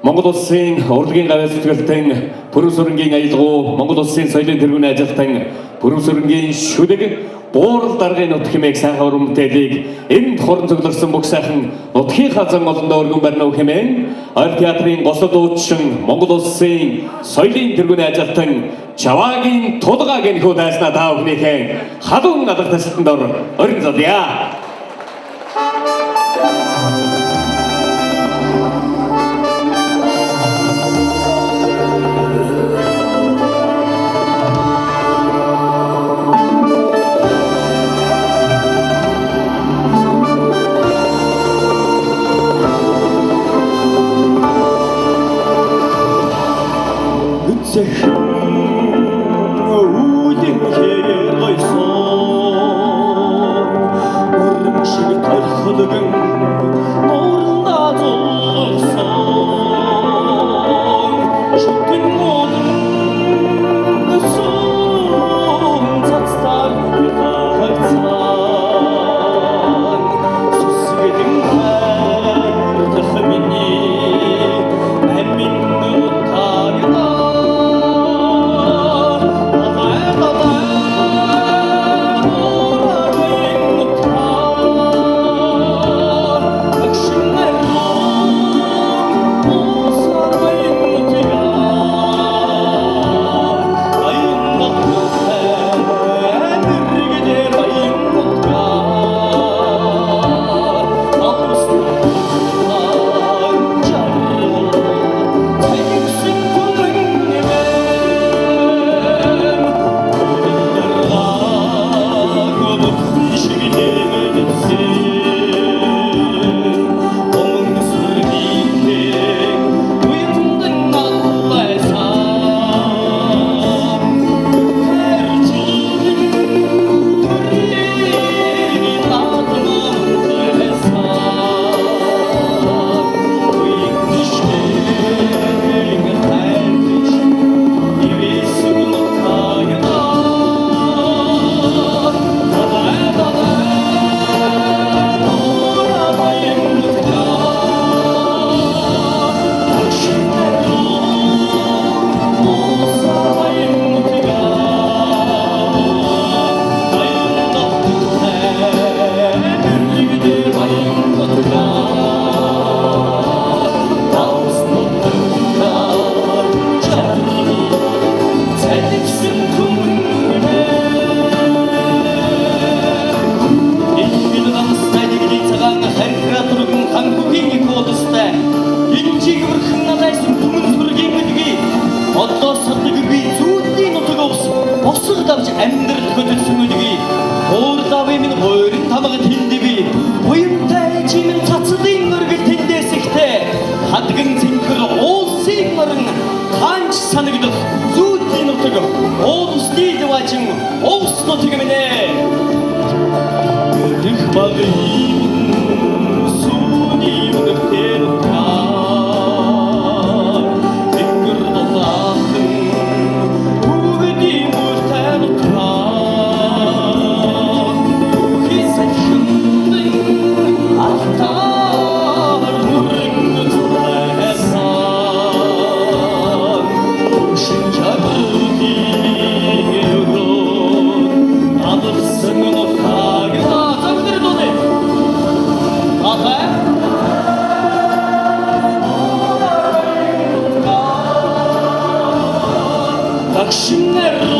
Монгол Улсын урлагийн гавьяа сэтгэлтэн Пүрэв сүрэнгийн аялгау, Монгол Улсын соёлын тэргүүний ажилтан Пүрэв сүрэнгийн шүлэг буурал даргын нутг хэмээх сайхан уран бүтээлийг энд хорон цугларсан бүх сайхан нутгийн хазан олондоо өргөн барина хэмээн Ойл театрын госод уучин Монгол Улсын соёлын тэргүүний ажилтан Чаваагийн тулгааг энхүү дайснаа та бүхнийхээ халуун алга тасалтанд орон зодъя. Takşinler